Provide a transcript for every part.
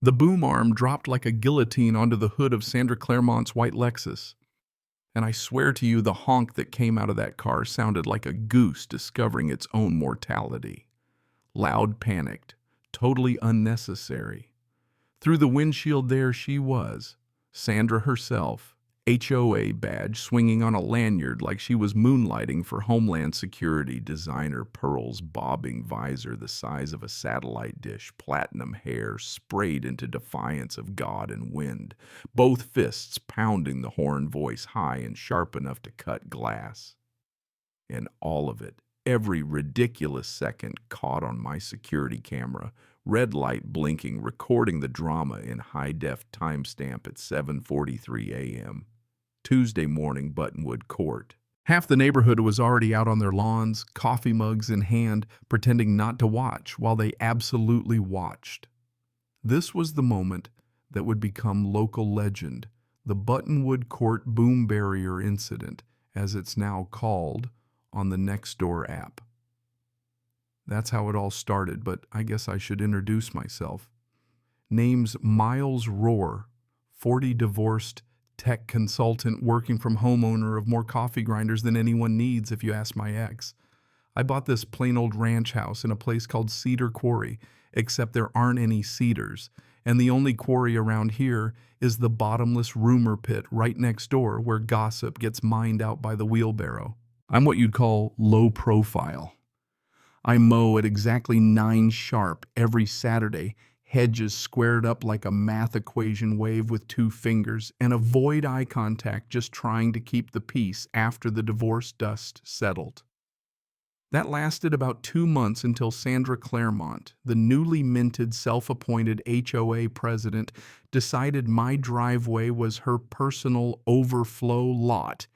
The boom arm dropped like a guillotine onto the hood of Sandra Claremont's white Lexus. And I swear to you, the honk that came out of that car sounded like a goose discovering its own mortality. Loud, panicked, totally unnecessary. Through the windshield there she was, Sandra herself, HOA badge swinging on a lanyard like she was moonlighting for Homeland Security, designer pearls, bobbing visor the size of a satellite dish, platinum hair sprayed into defiance of God and wind, both fists pounding the horn voice high and sharp enough to cut glass. And all of it, every ridiculous second, caught on my security camera, red light blinking, recording the drama in high-def timestamp at 7:43 a.m. Tuesday morning, Buttonwood Court. Half the neighborhood was already out on their lawns, coffee mugs in hand, pretending not to watch while they absolutely watched. This was the moment that would become local legend, the Buttonwood Court Boom Barrier Incident, as it's now called on the Nextdoor app. That's how it all started, but I guess I should introduce myself. Name's Miles Rohr, 40 divorced tech consultant working from homeowner of more coffee grinders than anyone needs, if you ask my ex. I bought this plain old ranch house in a place called Cedar Quarry, except there aren't any cedars, and the only quarry around here is the bottomless rumor pit right next door where gossip gets mined out by the wheelbarrow. I'm what you'd call low profile. I mow at exactly 9 sharp every Saturday, hedges squared up like a math equation wave with 2 fingers, and avoid eye contact, just trying to keep the peace after the divorce dust settled. That lasted about 2 months until Sandra Claremont, the newly minted self-appointed HOA president, decided my driveway was her personal overflow lot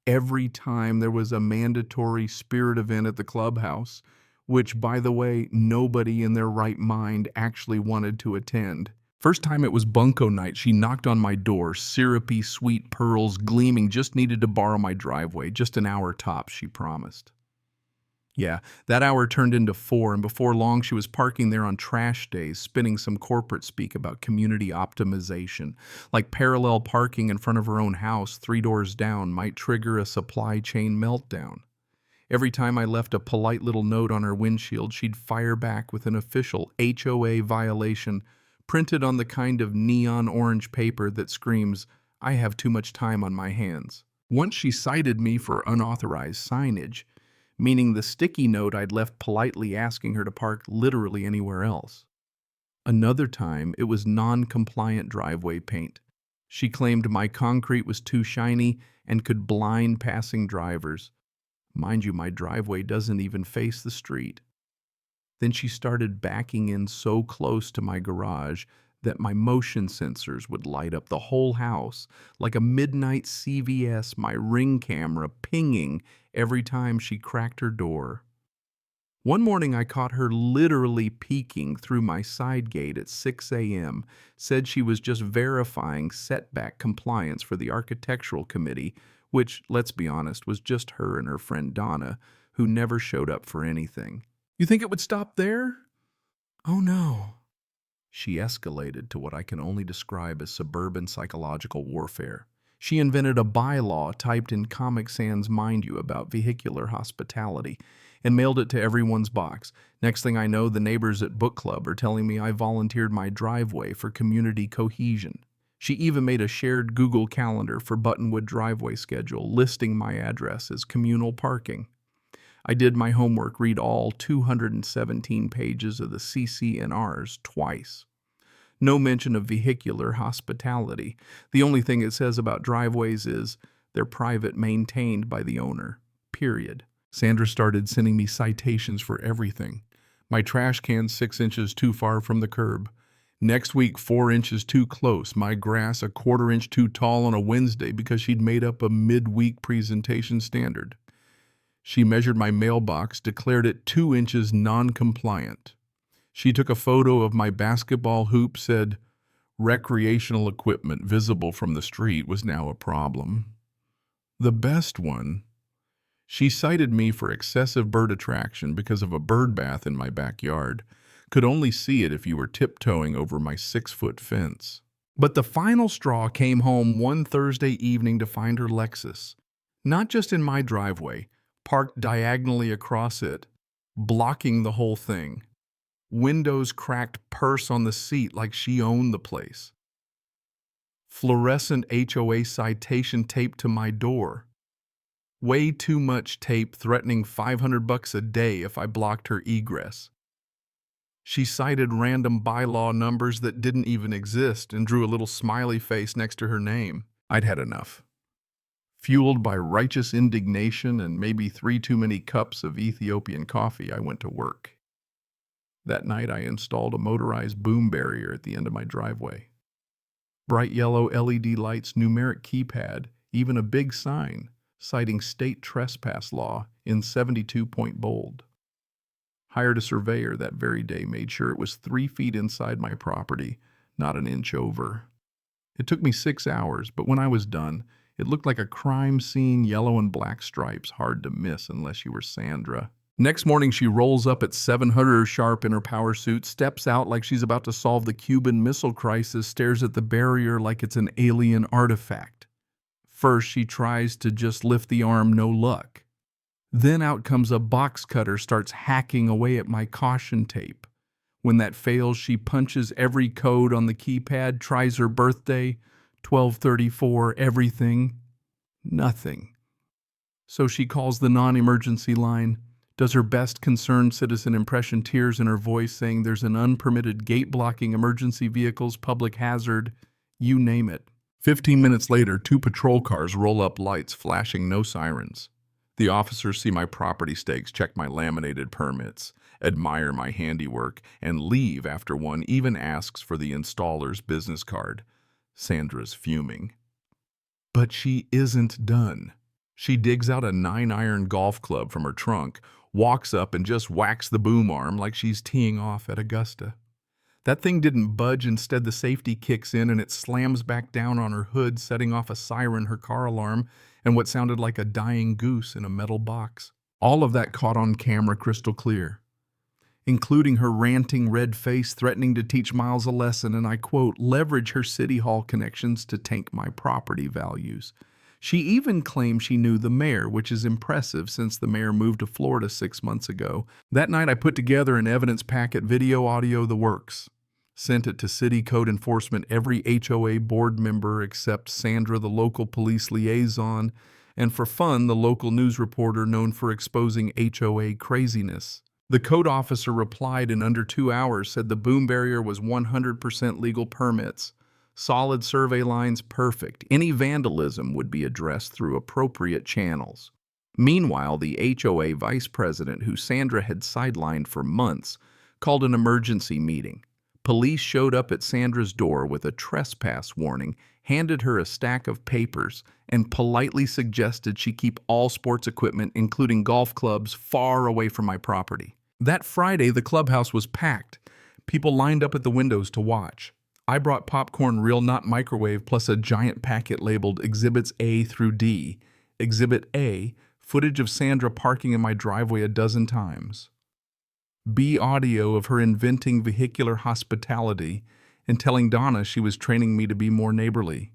every time there was a mandatory spirit event at the clubhouse, which, by the way, nobody in their right mind actually wanted to attend. First time it was bunco night, she knocked on my door, syrupy sweet pearls gleaming, just needed to borrow my driveway, just an hour tops, she promised. Yeah, that hour turned into 4, and before long she was parking there on trash days, spinning some corporate speak about community optimization, like parallel parking in front of her own house 3 doors down might trigger a supply chain meltdown. Every time I left a polite little note on her windshield, she'd fire back with an official HOA violation printed on the kind of neon orange paper that screams, "I have too much time on my hands." Once she cited me for unauthorized signage, meaning the sticky note I'd left politely asking her to park literally anywhere else. Another time, it was non-compliant driveway paint. She claimed my concrete was too shiny and could blind passing drivers. Mind you, my driveway doesn't even face the street. Then she started backing in so close to my garage that my motion sensors would light up the whole house, like a midnight CVS, my Ring camera pinging every time she cracked her door. One morning I caught her literally peeking through my side gate at 6 a.m., said she was just verifying setback compliance for the architectural committee, which, let's be honest, was just her and her friend Donna, who never showed up for anything. You think it would stop there? Oh no. She escalated to what I can only describe as suburban psychological warfare. She invented a bylaw typed in Comic Sans, mind you, about vehicular hospitality, and mailed it to everyone's box. Next thing I know, the neighbors at book club are telling me I volunteered my driveway for community cohesion. She even made a shared Google Calendar for Buttonwood driveway schedule, listing my address as communal parking. I did my homework, read all 217 pages of the CCNRs twice. No mention of vehicular hospitality. The only thing it says about driveways is they're private, maintained by the owner. Period. Sandra started sending me citations for everything. My trash can 6 inches too far from the curb. Next week, 4 inches too close. My grass a 1/4 inch too tall on a Wednesday because she'd made up a midweek presentation standard. She measured my mailbox, declared it 2 inches non-compliant. She took a photo of my basketball hoop, said, recreational equipment visible from the street was now a problem. The best one, she cited me for excessive bird attraction because of a bird bath in my backyard, Could only see it if you were tiptoeing over my 6-foot fence. But the final straw came home one Thursday evening to find her Lexus, not just in my driveway, parked diagonally across it, blocking the whole thing. Windows cracked, purse on the seat like she owned the place. Fluorescent HOA citation taped to my door. Way too much tape, threatening $500 a day if I blocked her egress. She cited random bylaw numbers that didn't even exist and drew a little smiley face next to her name. I'd had enough. Fueled by righteous indignation and maybe 3 too many cups of Ethiopian coffee, I went to work. That night, I installed a motorized boom barrier at the end of my driveway. Bright yellow LED lights, numeric keypad, even a big sign citing state trespass law in 72-point bold. Hired a surveyor that very day, made sure it was 3 feet inside my property, not an inch over. It took me 6 hours, but when I was done, it looked like a crime scene, yellow and black stripes, hard to miss unless you were Sandra. Next morning, she rolls up at 700 sharp in her power suit, steps out like she's about to solve the Cuban Missile Crisis, stares at the barrier like it's an alien artifact. First, she tries to just lift the arm, no luck. Then out comes a box cutter, starts hacking away at my caution tape. When that fails, she punches every code on the keypad, tries her birthday, 1234, everything. Nothing. So she calls the non-emergency line, does her best concerned citizen impression, tears in her voice, saying there's an unpermitted gate blocking emergency vehicles, public hazard, you name it. 15 minutes later, 2 patrol cars roll up, lights flashing, no sirens. The officers see my property stakes, check my laminated permits, admire my handiwork, and leave after one even asks for the installer's business card. Sandra's fuming. But she isn't done. She digs out a 9-iron golf club from her trunk, walks up and just whacks the boom arm like she's teeing off at Augusta. That thing didn't budge. Instead, the safety kicks in and it slams back down on her hood, setting off a siren, her car alarm, and what sounded like a dying goose in a metal box. All of that caught on camera crystal clear, including her ranting red face threatening to teach Miles a lesson and, I quote, leverage her city hall connections to tank my property values. She even claimed she knew the mayor, which is impressive since the mayor moved to Florida 6 months ago. That night I put together an evidence packet, video, audio, the works. Sent it to city code enforcement, every HOA board member except Sandra, the local police liaison, and for fun, the local news reporter known for exposing HOA craziness. The code officer replied in under 2 hours, said the boom barrier was 100% legal permits. Solid survey lines, perfect. Any vandalism would be addressed through appropriate channels. Meanwhile, the HOA vice president, who Sandra had sidelined for months, called an emergency meeting. Police showed up at Sandra's door with a trespass warning, handed her a stack of papers, and politely suggested she keep all sports equipment, including golf clubs, far away from my property. That Friday, the clubhouse was packed. People lined up at the windows to watch. I brought popcorn, real, not microwave, plus a giant packet labeled Exhibits A through D. Exhibit A, footage of Sandra parking in my driveway a dozen times. B, audio of her inventing vehicular hospitality and telling Donna she was training me to be more neighborly.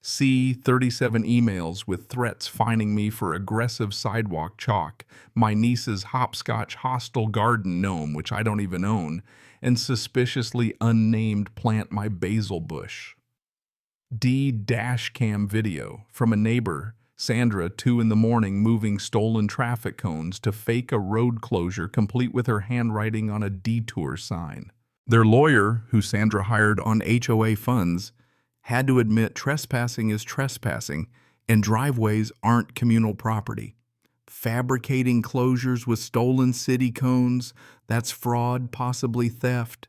C, 37 emails with threats fining me for aggressive sidewalk chalk, my niece's hopscotch hostile garden gnome, which I don't even own, and suspiciously unnamed plant my basil bush. D, dash cam video from a neighbor, Sandra, 2 in the morning, moving stolen traffic cones to fake a road closure complete with her handwriting on a detour sign. Their lawyer, who Sandra hired on HOA funds, had to admit trespassing is trespassing and driveways aren't communal property. Fabricating closures with stolen city cones, that's fraud, possibly theft.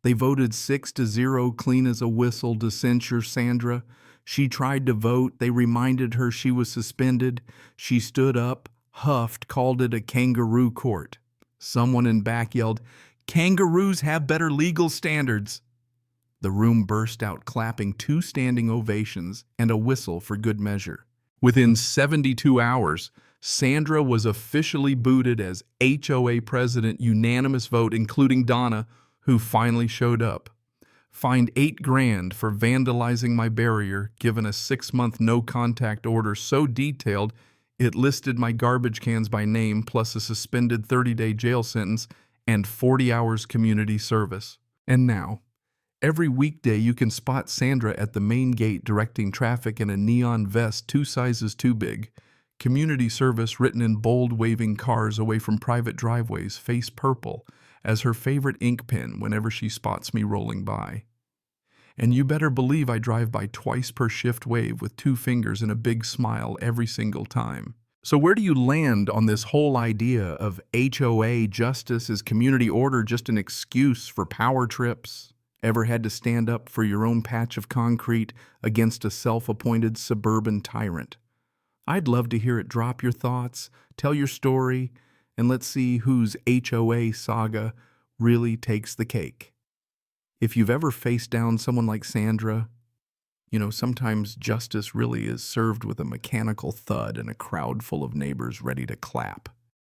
They voted 6-0, clean as a whistle, to censure Sandra. She tried to vote. They reminded her she was suspended. She stood up, huffed, called it a kangaroo court. Someone in back yelled, "Kangaroos have better legal standards." The room burst out clapping, 2 standing ovations, and a whistle for good measure. Within 72 hours, Sandra was officially booted as HOA president, unanimous vote, including Donna, who finally showed up. Fined $8,000 for vandalizing my barrier, given a 6-month no-contact order so detailed it listed my garbage cans by name, plus a suspended 30-day jail sentence and 40 hours community service. And now, every weekday you can spot Sandra at the main gate directing traffic in a neon vest 2 sizes too big. Community service written in bold, waving cars away from private driveways, face purple, as her favorite ink pen whenever she spots me rolling by. And you better believe I drive by twice per shift wave with 2 fingers and a big smile every single time. So where do you land on this whole idea of HOA justice? Is community order just an excuse for power trips? Ever had to stand up for your own patch of concrete against a self-appointed suburban tyrant? I'd love to hear it. Drop your thoughts, tell your story, and let's see whose HOA saga really takes the cake. If you've ever faced down someone like Sandra, sometimes justice really is served with a mechanical thud and a crowd full of neighbors ready to clap.